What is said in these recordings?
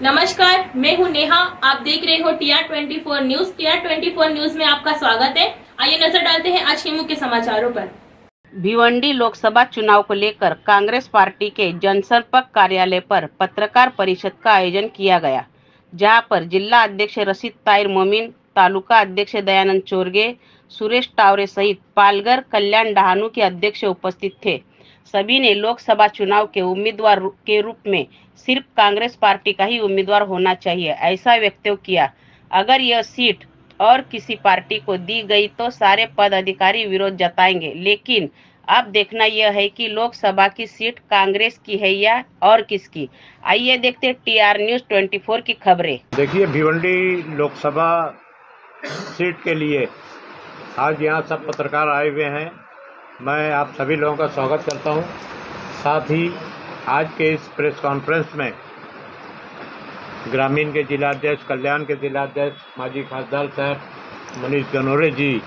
नमस्कार, मैं हूं नेहा। आप देख रहे हो TR24 न्यूज। TR24 न्यूज में आपका स्वागत है। आइए नजर डालते हैं आज के मुख्य समाचारों पर। भिवंडी लोकसभा चुनाव को लेकर कांग्रेस पार्टी के जनसंपर्क कार्यालय पर पत्रकार परिषद का आयोजन किया गया, जहां पर जिला अध्यक्ष रशीद ताहिर मोमीन, तालुका अध्यक्ष दयानंद चोरगे, सुरेश टावरे सहित पालघर कल्याण डहाणू के अध्यक्ष उपस्थित थे। सभी ने लोकसभा चुनाव के उम्मीदवार के रूप में सिर्फ कांग्रेस पार्टी का ही उम्मीदवार होना चाहिए, ऐसा वक्तव्य किया। अगर यह सीट और किसी पार्टी को दी गई तो सारे पद अधिकारी विरोध जताएंगे, लेकिन अब देखना यह है कि लोकसभा की सीट कांग्रेस की है या और किसकी। आइए देखते TR News 24 की खबरें। देखिए, भिवंडी लोकसभा सीट के लिए आज यहाँ सब पत्रकार आए हुए हैं। मैं आप सभी लोगों का स्वागत करता हूँ। साथ ही आज के इस प्रेस कॉन्फ्रेंस में ग्रामीण के जिलाध्यक्ष, कल्याण के जिलाध्यक्ष, माजी खासदार साहब मनीष गनोरे जी,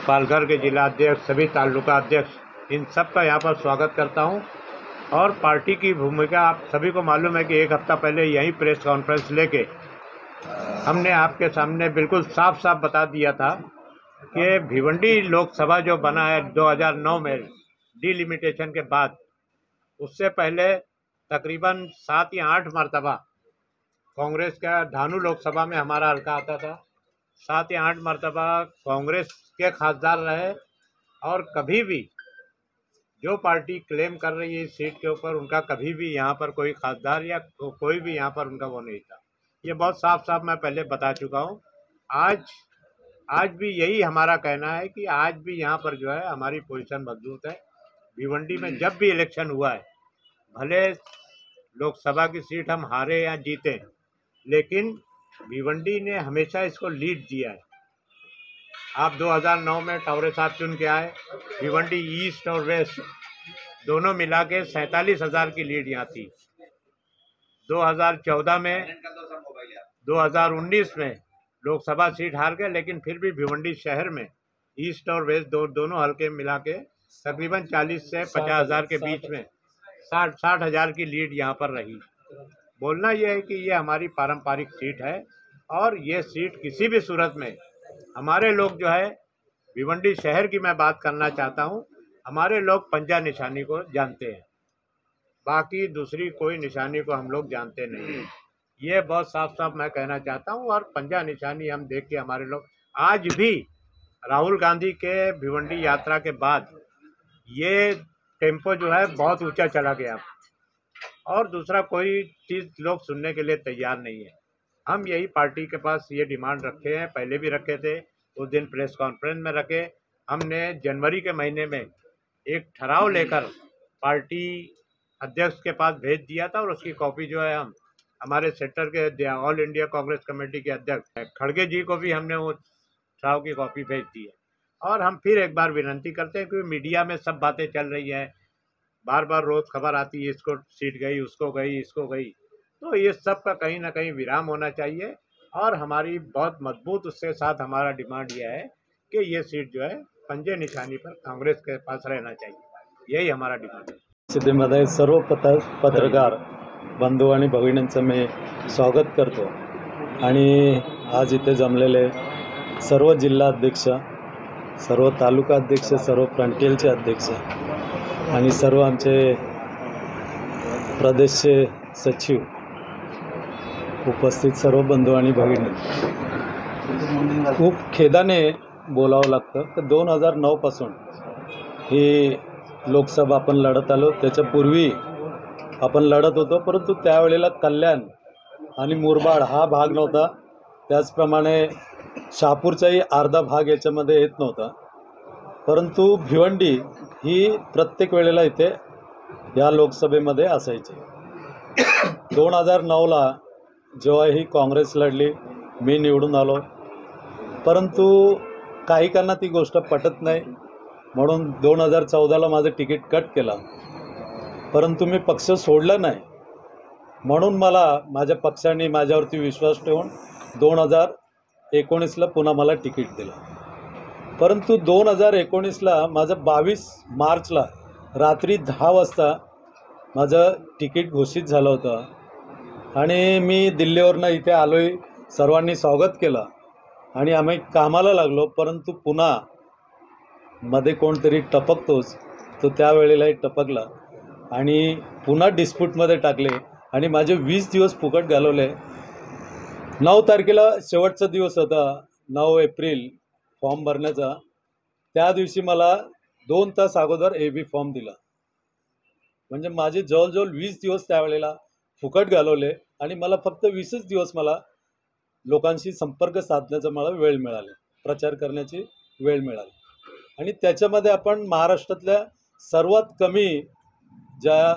पालघर के जिलाध्यक्ष, सभी तालुका अध्यक्ष, इन सब का यहाँ पर स्वागत करता हूँ। और पार्टी की भूमिका आप सभी को मालूम है कि एक हफ्ता पहले यही प्रेस कॉन्फ्रेंस लेके हमने आपके सामने बिल्कुल साफ साफ बता दिया था कि भिवंडी लोकसभा जो बना है 2009 में डिलिमिटेशन के बाद, उससे पहले तकरीबन 7 या 8 मरतबा कांग्रेस का धानू लोकसभा में हमारा हल्का आता था। 7 या 8 मरतबा कांग्रेस के खासदार रहे और कभी भी जो पार्टी क्लेम कर रही है इस सीट के ऊपर, उनका कभी भी यहाँ पर कोई खासदार या कोई भी यहाँ पर उनका वो नहीं था। ये बहुत साफ साफ मैं पहले बता चुका हूँ। आज भी यही हमारा कहना है कि आज भी यहाँ पर जो है हमारी पोजीशन मजबूत है। भिवंडी में जब भी इलेक्शन हुआ है, भले लोकसभा की सीट हम हारे या जीते, लेकिन भिवंडी ने हमेशा इसको लीड दिया है। आप 2009 में टावरे साहब चुन के आए, भिवंडी ईस्ट और वेस्ट दोनों मिला के 47,000 की लीड यहाँ थी। 2014 में 2019 में लोकसभा सीट हार गए, लेकिन फिर भी भिवंडी शहर में ईस्ट और वेस्ट दोनों हल्के मिला के तकरीबन 40 से 50,000 के बीच में 60,000 की लीड यहाँ पर रही। बोलना यह है कि ये हमारी पारंपरिक सीट है और ये सीट किसी भी सूरत में हमारे लोग जो है, भिवंडी शहर की मैं बात करना चाहता हूँ, हमारे लोग पंजा निशानी को जानते हैं, बाकी दूसरी कोई निशानी को हम लोग जानते नहीं हैं। ये बहुत साफ साफ मैं कहना चाहता हूँ। और पंजा निशानी हम देख के हमारे लोग आज भी राहुल गांधी के भिवंडी यात्रा के बाद ये टेम्पो जो है बहुत ऊंचा चला गया और दूसरा कोई चीज़ लोग सुनने के लिए तैयार नहीं है। हम यही पार्टी के पास ये डिमांड रखे हैं, पहले भी रखे थे, उस दिन प्रेस कॉन्फ्रेंस में रखे। हमने जनवरी के महीने में एक ठहराव लेकर पार्टी अध्यक्ष के पास भेज दिया था और उसकी कॉपी जो है हम हमारे सेक्टर के ऑल इंडिया कांग्रेस कमेटी के अध्यक्ष खड़गे जी को भी हमने वो ठहराव की कॉपी भेज दी है। और हम फिर एक बार विनती करते हैं, क्योंकि मीडिया में सब बातें चल रही है, बार बार रोज खबर आती है, इसको सीट गई, उसको गई, इसको गई, तो ये सब का कहीं ना कहीं विराम होना चाहिए। और हमारी बहुत मजबूत उसके साथ हमारा डिमांड यह है कि ये सीट जो है पंजे निशानी पर कांग्रेस के पास रहना चाहिए, यही हमारा डिमांड है। सिद्धीमध्ये सर्व पत्रकार बंधू आणि भगिनींचं मी स्वागत करतो आणि आज इथे जमलेले सर्व जिल्हा अध्यक्ष, सर्व तालुका अध्यक्ष, सर्व फ्रंटियलचे अध्यक्ष आणि सर्व आमचे प्रदेशचे सचिव, उपस्थित सर्व बंधू आणि भगिनी, खूप खेदाने बोलावं लागतं तर 2009 पासून ही लोकसभा आपण लढत आलो। त्याच्यापूर्वी आपण लढत होतो, परंतु त्यावेळेला कल्याण आणि मुरबाड हा भाग नव्हता, त्याचप्रमाणे शहापूरचाही अर्धा भाग याच्यामध्ये येत नव्हता, परंतु भिवंडी ही प्रत्येक वेळेला इथे या लोकसभेमध्ये असायची। 2009ला जेव्हा ही काँग्रेस लढली, मी निवडून आलो, परंतु काहीकांना ती गोष्ट पटत नाही म्हणून 2014ला माझं तिकीट कट केलं, परंतु मी पक्ष सोडला नाही म्हणून मला माझ्या पक्षाने माझ्यावरती विश्वास ठेवून 2019ला पुन्हा मला तिकीट दिलं। परंतु 2019ला माझं 22 मार्चला रात्री 10 वाजता माझं तिकीट घोषित झालं होतं आणि मी दिल्लीवरनं इथे आलोय, सर्वांनी स्वागत केलं आणि आम्ही कामाला लागलो. परंतु पुन्हा मध्ये कोणतरी टपकतोच, तो त्यावेळेलाही टपकला आणि पुन्हा डिस्प्यूटमध्ये टाकले आणि माझे 20 दिवस फुकट घालवले. 9 तारखेला शेवटचा दिवस होता, 9 एप्रिल फॉर्म भरण्याचा. त्या दिवशी मला 2 तास अगोदर AB फॉर्म दिला. म्हणजे माझे जवळजवळ 20 दिवस त्यावेळेला फुकट घालवले आणि मला फक्त 20च दिवस मला लोकांशी संपर्क साधण्याचा मला वेळ मिळाला, प्रचार करण्याची वेळ मिळाली. आणि त्याच्यामध्ये आपण महाराष्ट्रातल्या सर्वात कमी ज्या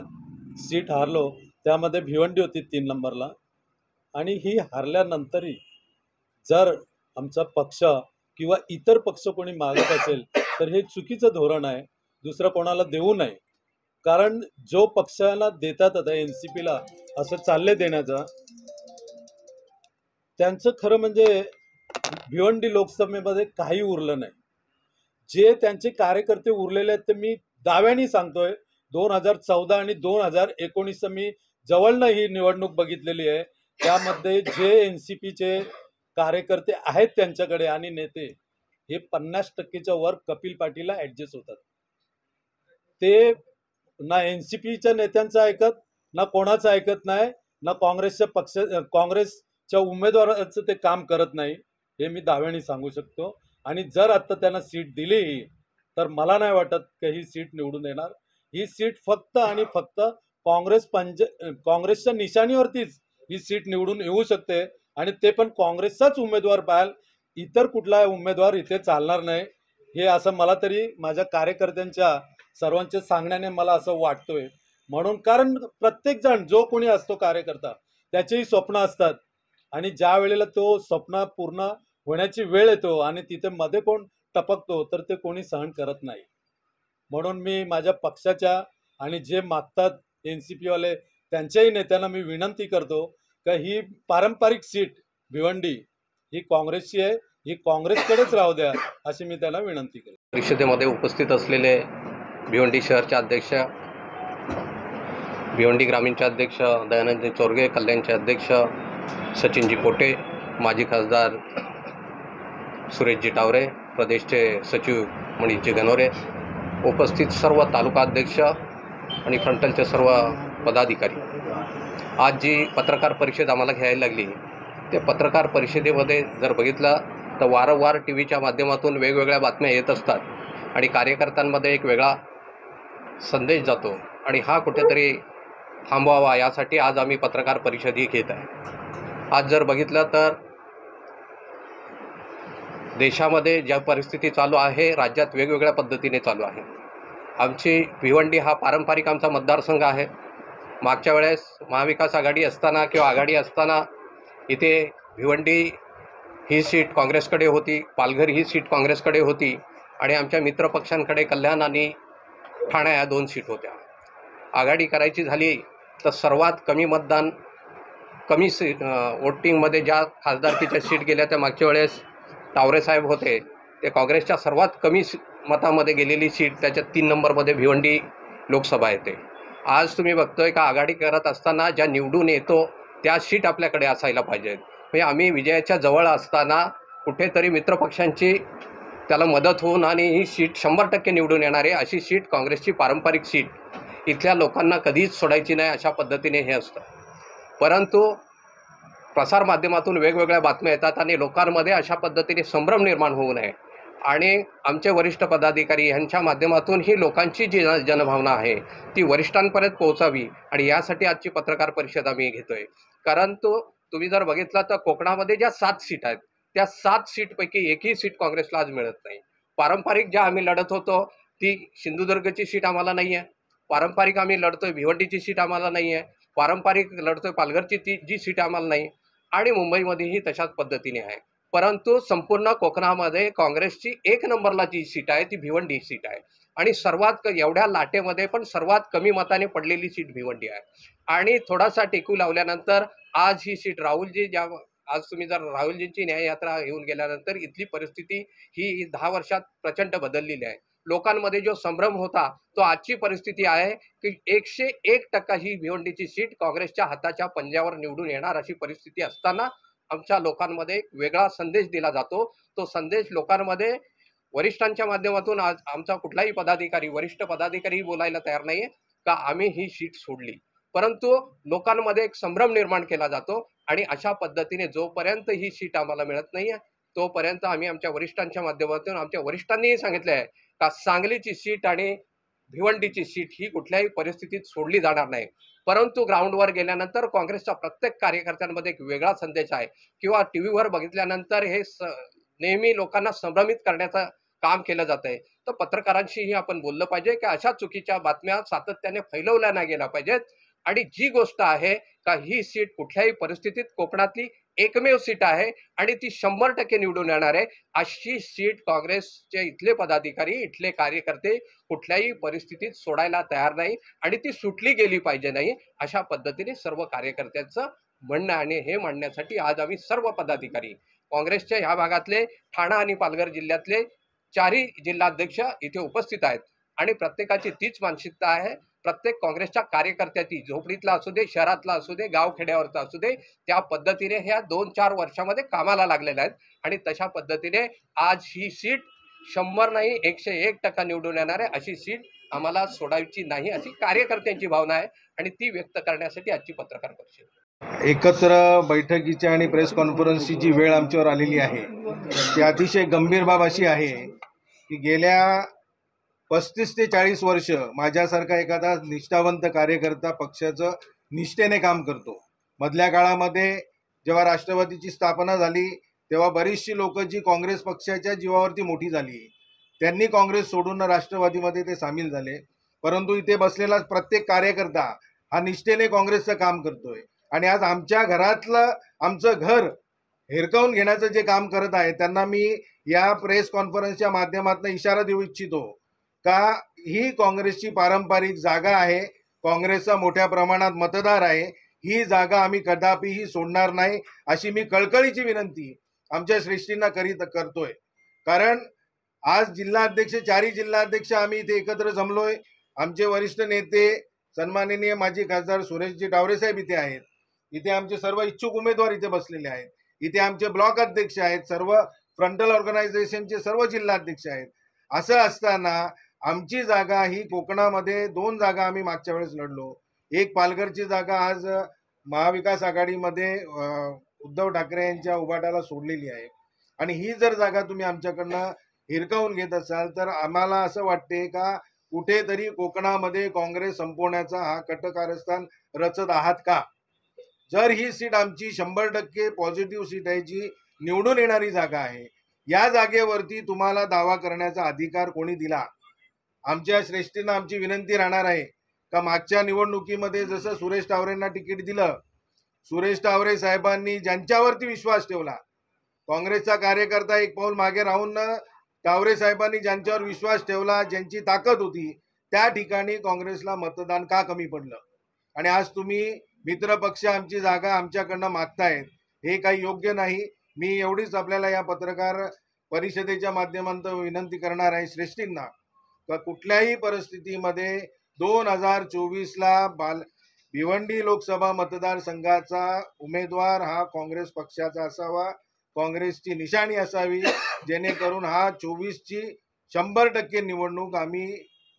सीट हारलो त्यामध्ये भिवंडी होती 3 नंबरला. आणि ही हारल्यानंतरही जर आमचा पक्ष किंवा इतर पक्ष कोणी मागत असेल तर हे चुकीचं धोरण आहे, दुसरं कोणाला देऊ नये. कारण जो पक्षाला देतात आता NCPला असं चालले देण्याचा, त्यांचं खरं म्हणजे भिवंडी लोकसभेमध्ये काही उरलं नाही. जे त्यांचे कार्यकर्ते उरलेले आहेत ते मी दाव्याने सांगतोय, 2014 आणि 2019 मी जवळनं ही निवडणूक बघितलेली आहे. त्यामध्ये जे NCPचे कार्यकर्ते आहेत त्यांच्याकडे आणि नेते, हे 50%च्या वर कपिल पाटीलला ऍडजस्ट होतात. ते ना NCPच्या नेत्यांचं ऐकत, ना कोणाचं ऐकत नाही, ना काँग्रेसच्या उमेदवाराचं ते काम करत नाही, हे मी दाव्याने सांगू शकतो. आणि जर आता त्यांना सीट दिली तर मला नाही वाटत की ही सीट निवडून येणार. ही सीट फक्त आणि फक्त काँग्रेसच्या निशाणीवरतीच ही सीट निवडून येऊ शकते आणि ते पण काँग्रेसचाच उमेदवार पाहाल, इतर कुठला उमेदवार इथे चालणार नाही. हे असं मला तरी माझ्या कार्यकर्त्यांच्या सर्वांच्या सांगण्याने मला असं वाटतोय. म्हणून कारण प्रत्येक जण जो कोणी असतो कार्यकर्ता, त्याचेही स्वप्न असतात आणि ज्या वेळेला तो स्वप्न पूर्ण होण्याची वेळ येतो आणि तिथे मध्ये कोण टपकतो तर ते कोणी सहन करत नाही. म्हणून मी माझ्या पक्षाच्या आणि जे मागतात NCP वाले त्यांच्याही नेत्यांना मी विनंती करतो की ही पारंपरिक सीट भिवंडी ही काँग्रेसची आहे, ही काँग्रेसकडेच राहू द्या अशी मी त्यांना विनंती करतो. परिषदेमध्ये उपस्थित असलेले भिवंडी शहरचे अध्यक्ष, भिवंडी ग्रामीणचे अध्यक्ष दयानंद चोरगे, कल्याणचे अध्यक्ष सचिनजी पोटे, माजी खासदार सुरेशजी टावरे, प्रदेशचे सचिव मनीषजी गणोरे, उपस्थित सर्व तालुका अध्यक्ष आणि फ्रंटलचे सर्व पदाधिकारी. आज जी पत्रकार परिषद आम्हाला घ्यायला लागली, ते पत्रकार परिषदेमध्ये जर बघितलं तर वारंवार TVच्या माध्यमातून वेगवेगळ्या बातम्या येत असतात आणि कार्यकर्त्यांमध्ये एक वेगळा संदेश जातो आणि हा कुठेतरी थांबवावा यासाठी आज आम्ही पत्रकार परिषद ही घेत आहे. आज जर बघितलं तर देशामध्ये ज्या परिस्थिती चालू आहे, राज्यात वेगवेगळ्या पद्धतीने चालू आहे. आमची भिवंडी हा पारंपरिक आमचा मतदारसंघ आहे. मागच्या वेळेस महाविकास आघाडी असताना किंवा आघाडी असताना इथे भिवंडी ही सीट काँग्रेसकडे होती, पालघर ही सीट काँग्रेसकडे होती आणि आमच्या मित्रपक्षांकडे कल्याण आणि ठाणे या 2 सीट होत्या. आघाडी करायची झाली तर सर्वात कमी मतदान, कमी वोटिंगमध्ये ज्या खासदारकीच्या सीट गेल्या त्या मागच्या वेळेस टावरे साहेब होते, ते काँग्रेसच्या सर्वात कमी मतामध्ये गेलेली सीट, त्याच्यात 3 नंबरमध्ये भिवंडी लोकसभा येते. आज तुम्ही बघतोय का आघाडी करत असताना ज्या निवडून येतो त्या सीट आपल्याकडे असायला पाहिजेत. म्हणजे आम्ही विजयाच्या जवळ असताना कुठेतरी मित्रपक्षांची त्याला मदत होऊन आणि ही सीट 100% निवडून येणार आहे, अशी सीट काँग्रेसची पारंपरिक सीट इथल्या लोकांना कधीच सोडायची नाही, अशा पद्धतीने हे असतं. परंतु प्रसारमाध्यमातून वेगवेगळ्या बातम्या येतात आणि लोकांमध्ये अशा पद्धतीने संभ्रम निर्माण होऊ नये आणि आमचे वरिष्ठ पदाधिकारी यांच्या माध्यमातून ही लोकांची जी जनभावना आहे ती वरिष्ठांपर्यंत पोहोचावी आणि यासाठी आजची पत्रकार परिषद आम्ही घेतोय. कारण तुम्ही जर बघितलं तर कोकणामध्ये ज्या 7 सीट आहेत त्या 7 सीटपैकी एकही सीट काँग्रेसला आज मिळत नाही. पारंपरिक ज्या आम्ही लढत होतो ती सिंधुदुर्गची सीट आम्हाला नाही आहे, पारंपरिक आम्ही लढतोय भिवंडीची सीट आम्हाला नाही आहे, पारंपरिक लढतोय पालघरची जी सीट आम्हाला नाही आणि मुंबईमध्येही तशाच पद्धतीने आहे. परंतु संपूर्ण कोकणामध्ये काँग्रेसची 1 नंबरला जी सीट आहे ती भिवंडी सीट आहे आणि सर्वात एवढ्या लाटेमध्ये पण सर्वात कमी मताने पडलेली सीट भिवंडी आहे. आणि थोडासा टेकू लावल्यानंतर आज ही सीट आज तुम्ही जर राहुलजींची न्याययात्रा येऊन गेल्यानंतर इथली परिस्थिती ही 10 वर्षात प्रचंड बदललेली आहे. लोकांमध्ये जो संभ्रम होता तो आजची परिस्थिती आहे की 101% ही भिवंडीची सीट काँग्रेसच्या हाताच्या पंजावर निवडून येणार अशी परिस्थिती असताना आमच्या लोकांमध्ये एक वेगळा संदेश दिला जातो। तो संदेश लोकांमध्ये वरिष्ठांच्या माध्यमातून आज आमचा कुठलाही पदाधिकारी वरिष्ठ पदाधिकारी बोलायला तयार नाहीये का आम्ही ही सीट सोडली, परंतु लोकांमध्ये एक संभ्रम निर्माण केला जातो आणि अशा पद्धतीने जोपर्यंत ही सीट आम्हाला मिळत नाहीये तोपर्यंत आम्ही आमच्या वरिष्ठांच्या माध्यमातून आमच्या वरिष्ठांनीही सांगितले आहे का सांगलीची सीट आणि भिवंडीची सीट ही कुठल्याही परिस्थितीत सोडली जाणार नाही। परंतु ग्राउंडवर गेल्यानंतर काँग्रेसच्या प्रत्येक कार्यकर्त्यांमध्ये एक वेगळा संदेश आहे किंवा टीव्हीवर बघितल्यानंतर हे नेहमी लोकांना संभ्रमित करण्याचं काम केलं जात आहे। तर पत्रकारांशीही आपण बोललं पाहिजे की अशा चुकीच्या बातम्या सातत्याने फैलवल्या नाही गेल्या पाहिजेत आणि जी गोष्ट आहे का ही सीट कुठल्याही परिस्थितीत कोकणातली एकमेव सीट आहे आणि ती 100% निवडून येणार आहे। अशी सीट काँग्रेसचे इथले पदाधिकारी इथले कार्यकर्ते कुठल्याही परिस्थितीत सोडायला तयार नाही आणि ती सुटली गेली पाहिजे नाही अशा पद्धतीने सर्व कार्यकर्त्यांचं म्हणणं आणि हे म्हणण्यासाठी आज आम्ही सर्व पदाधिकारी काँग्रेसच्या ह्या भागातले ठाणा आणि पालघर जिल्ह्यातले 4ही जिल्हाध्यक्ष इथे उपस्थित आहेत आणि प्रत्येकाची तीच मानसिकता आहे। प्रत्येक काँग्रेसच्या कार्यकर्त्याची झोपडीतला असू दे शहरातला असू दे गाव खेड्यावरचा असू दे त्या पद्धतीने ह्या 2-4 वर्षामध्ये कामाला लागलेल्या आहेत आणि तशा पद्धतीने आज ही सीट 100 नाही 101% निवडून येणार आहे। अशी सीट आम्हाला सोडायची नाही अशी कार्यकर्त्यांची भावना आहे आणि ती व्यक्त करण्यासाठी आजची पत्रकार परिषद। एकत्र बैठकीची आणि प्रेस कॉन्फरन्सची जी वेळ आमच्यावर आलेली आहे ती अतिशय गंभीर बाब अशी आहे की गेल्या 35 ते 40 वर्ष माझ्यासारखा एखादा निष्ठावंत कार्यकर्ता पक्षाचं निष्ठेने काम करतो। मधल्या काळामध्ये जेव्हा राष्ट्रवादीची स्थापना झाली तेव्हा बरीचशी लोक जी काँग्रेस पक्षाच्या जीवावरती मोठी झाली त्यांनी काँग्रेस सोडून राष्ट्रवादीमध्ये ते सामील झाले, परंतु इथे बसलेला प्रत्येक कार्यकर्ता हा निष्ठेने काँग्रेसचं काम करतोय आणि आज आमच्या घरातलं आमचं घर हिरकावून घेण्याचं जे काम करत आहे त्यांना मी या प्रेस कॉन्फरन्सच्या माध्यमातून इशारा देऊ इच्छितो का ही काँग्रेसची पारंपरिक जागा आहे, काँग्रेसचा मोठ्या प्रमाणात मतदार आहे, ही जागा आम्ही कदापिही सोडणार नाही अशी मी कळकळीची विनंती आमच्या श्रेष्ठींना करतोय। कारण आज जिल्हाध्यक्ष 4ही जिल्हाध्यक्ष आम्ही इथे एकत्र जमलोय। आमचे वरिष्ठ नेते सन्माननीय माजी खासदार सुरेशजी टावरे साहेब इथे आहेत, इथे आमचे सर्व इच्छुक उमेदवार इथे बसलेले आहेत, इथे आमचे ब्लॉक अध्यक्ष आहेत, सर्व फ्रंटल ऑर्गनायझेशनचे सर्व जिल्हाध्यक्ष आहेत। असं असताना आमची जागा ही कोकणामध्ये 2 जागा आम्ही मागच्या वेळेस लढलो, एक पालघरची जागा आज महाविकास आघाडीमध्ये उद्धव ठाकरे यांच्या उभाटाला सोडलेली आहे आणि ही जर जागा तुम्ही आमच्याकडनं हिरकावून घेत असाल तर आम्हाला असं वाटते का कुठेतरी कोकणामध्ये काँग्रेस संपवण्याचा हा कटकारस्थान रचत आहात का। जर ही सीट आमची 100% पॉझिटिव्ह सीट आहे जी निवडून येणारी जागा आहे, या जागेवरती तुम्हाला दावा करण्याचा अधिकार कोणी दिला। आमच्या श्रेष्ठींना आमची विनंती राहणार आहे का मागच्या निवडणुकीमध्ये जसं सुरेश टावरेंना तिकीट दिलं, सुरेश टावरे साहेबांनी ज्यांच्यावरती विश्वास ठेवला, काँग्रेसचा कार्यकर्ता एक पाऊल मागे राहून टावरे साहेबांनी ज्यांच्यावर विश्वास ठेवला, ज्यांची ताकद होती त्या ठिकाणी काँग्रेसला मतदान का कमी पडलं आणि आज तुम्ही मित्र पक्ष आमची जागा आमच्याकडनं मागतायत, हे काही योग्य नाही। मी एवढीच आपल्याला या पत्रकार परिषदेच्या माध्यमातून विनंती करणार आहे श्रेष्ठींना का कुठल्याही परिस्थितीमध्ये 2024ला भिवंडी लोकसभा मतदारसंघाचा उमेदवार हा काँग्रेस पक्षाचा असावा, काँग्रेसची निशाणी असावी, जेणेकरून हा 24ची 100% निवडणूक आम्ही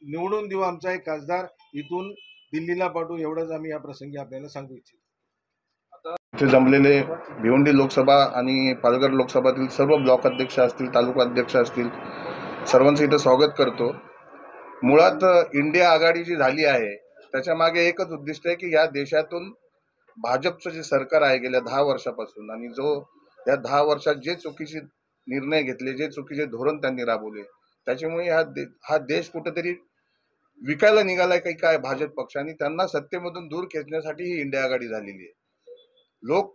निवडून देऊ, आमचा एक खासदार इथून दिल्लीला पाठवू, एवढंच आम्ही या प्रसंगी आपल्याला सांगू इच्छितो। इथे जमलेले भिवंडी लोकसभा आणि पालघर लोकसभातील सर्व ब्लॉक अध्यक्ष असतील, तालुका अध्यक्ष असतील, सर्वांचं इथं स्वागत करतो। मुळात इंडिया आघाडी जी झाली आहे त्याच्या मागे एकच उद्दिष्ट आहे की या देशातून भाजपचं जे सरकार आहे गेल्या 10 वर्षापासून आणि जो या 10 वर्षात जे चुकीचे निर्णय घेतले, जे चुकीचे धोरण त्यांनी राबवले, त्याच्यामुळे हा देश कुठेतरी विकायला निघालाय काही काय भाजप पक्ष आणि त्यांना सत्तेमधून दूर खेचण्यासाठी ही इंडिया आघाडी झालेली आहे। लोक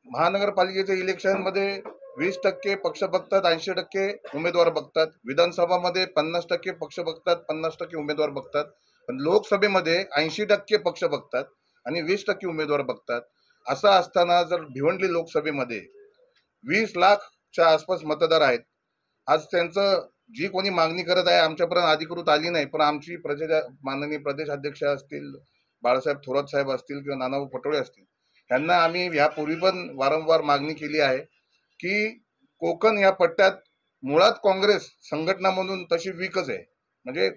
महानगरपालिकेच्या इलेक्शन मध्ये 20% पक्ष बघतात, 80% उमेदवार बघतात, विधानसभामध्ये 50% पक्ष बघतात, 50% उमेदवार बघतात, पण लोकसभेमध्ये 80% पक्ष बघतात आणि 20% उमेदवार बघतात। असं असताना जर भिवंडी लोकसभेमध्ये 20 लाखच्या आसपास मतदार आहेत, आज त्यांचं जी कोणी मागणी करत आहे आमच्यापर्यंत अधिकृत आली नाही, पण आमची माननीय प्रदेश अध्यक्ष असतील, बाळासाहेब थोरात साहेब असतील किंवा नानाभाऊ पटोळे असतील, यांना आम्ही यापूर्वी पण वारंवार मागणी केली आहे की कोकण या पट्ट्यात मुळात काँग्रेस संघटना म्हणून तशी वीकच आहे, म्हणजे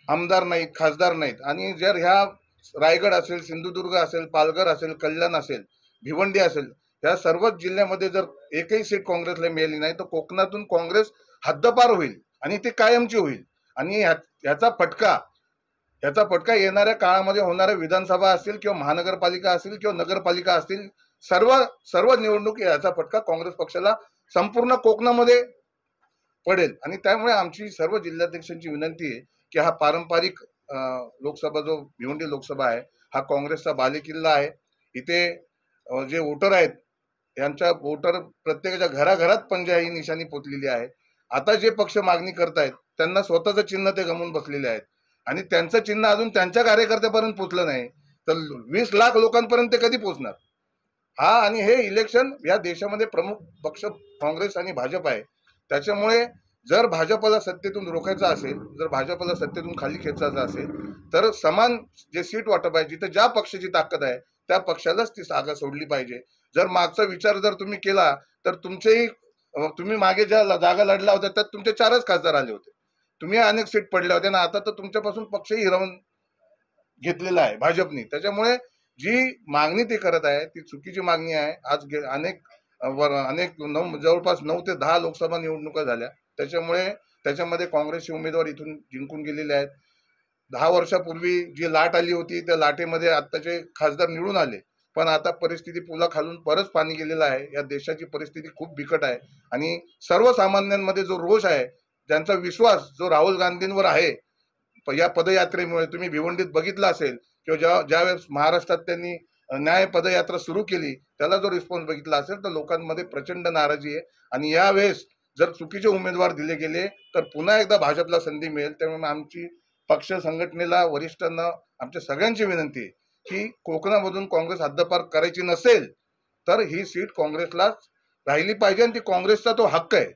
आमदार नाहीत, खासदार नाहीत. आणि जर ह्या रायगड असेल, सिंधुदुर्ग असेल, पालघर असेल, कल्याण असेल, भिवंडी असेल, या सर्वच जिल्ह्यामध्ये जर एकही सीट काँग्रेसला मिळाली नाही तर कोकणातून काँग्रेस हद्दपार होईल आणि ती कायमची होईल. आणि ह्याचा फटका येणाऱ्या काळामध्ये होणाऱ्या विधानसभा असतील किंवा महानगरपालिका असतील किंवा नगरपालिका असतील, सर्व निवडणूक याचा फटका काँग्रेस पक्षाला संपूर्ण कोकणामध्ये पडेल. आणि त्यामुळे आमची सर्व जिल्हाध्यक्षांची विनंती आहे की हा पारंपरिक लोकसभा जो भिवंडी लोकसभा आहे हा काँग्रेसचा बालेकिल्ला आहे. इथे जे वोटर आहेत यांच्या वोटर प्रत्येकाच्या घराघरात पंजा ही निशाणी पोचलेली आहे. आता जे पक्ष मागणी करतायत त्यांना स्वतःचं चिन्ह ते गमवून बसलेले आहेत आणि त्यांचं चिन्ह अजून त्यांच्या कार्यकर्त्यापर्यंत पोचलं नाही तर 20 लाख लोकांपर्यंत ते कधी पोचणार. आणि हे इलेक्शन या देशामध्ये प्रमुख पक्ष काँग्रेस आणि भाजप आहे. त्याच्यामुळे जर भाजपला सत्तेतून रोखायचं असेल, जर भाजपला सत्तेतून खाली खेचायचं असेल तर समान जे सीट वाटप आहे, जिथे ज्या पक्षाची ताकद आहे त्या पक्षालाच ती जागा सोडली पाहिजे. जर मागचा विचार जर तुम्ही केला तर तुम्ही मागे ज्या जागा लढला होत्या त्यात तुमचे 4च खासदार आले होते, तुम्ही अनेक सीट पडल्या होत्या ना. आता तर तुमच्यापासून पक्षही हिरावून घेतलेला आहे भाजपनी. त्याच्यामुळे जी मागणी ती करत आहे ती चुकीची मागणी आहे. आज जवळपास 9 ते 10 लोकसभा निवडणुका झाल्या, त्याच्यामध्ये काँग्रेसचे उमेदवार इथून जिंकून गेलेले आहेत. 10 वर्षापूर्वी जी लाट आली होती त्या लाटेमध्ये आत्ताचे खासदार निवडून आले, पण आता परिस्थिती पुलाखालून परत पाणी गेलेलं आहे. या देशाची परिस्थिती खूप बिकट आहे आणि सर्वसामान्यांमध्ये जो रोष आहे, ज्यांचा विश्वास जो राहुल गांधींवर आहे या पदयात्रेमुळे, तुम्ही भिवंडीत बघितलं असेल किंवा ज्यावेळेस महाराष्ट्रात त्यांनी न्याय पदयात्रा सुरू केली त्याला जो रिस्पॉन्स बघितला असेल तर लोकांमध्ये प्रचंड नाराजी आहे. आणि यावेळेस जर चुकीचे उमेदवार दिले गेले तर पुन्हा एकदा भाजपला संधी मिळेल. त्यामुळे आमची पक्ष संघटनेला, वरिष्ठांना, आमच्या सगळ्यांची विनंती आहे की कोकणामधून काँग्रेस हद्दपार करायची नसेल तर ही सीट काँग्रेसलाच राहिली पाहिजे आणि ती काँग्रेसचा तो हक्क आहे.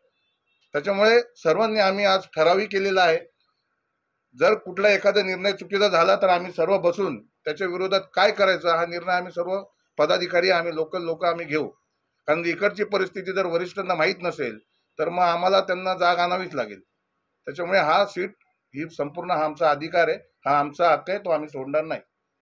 त्याच्यामुळे सर्वांनी आम्ही आज ठरावी केलेला आहे. जर कुठला एखादा निर्णय चुकीचा झाला तर आम्ही सर्व बसून त्याच्या विरोधात काय करायचं हा निर्णय आम्ही सर्व पदाधिकारी, आम्ही लोकल लोक आम्ही घेऊ. कारण इकडची परिस्थिती जर वरिष्ठांना माहीत नसेल तर मग आम्हाला त्यांना जाग आणावीच लागेल. त्याच्यामुळे हा सीट ही संपूर्ण हा आमचा अधिकार आहे, हा आमचा हक्क आहे, तो आम्ही सोडणार नाही.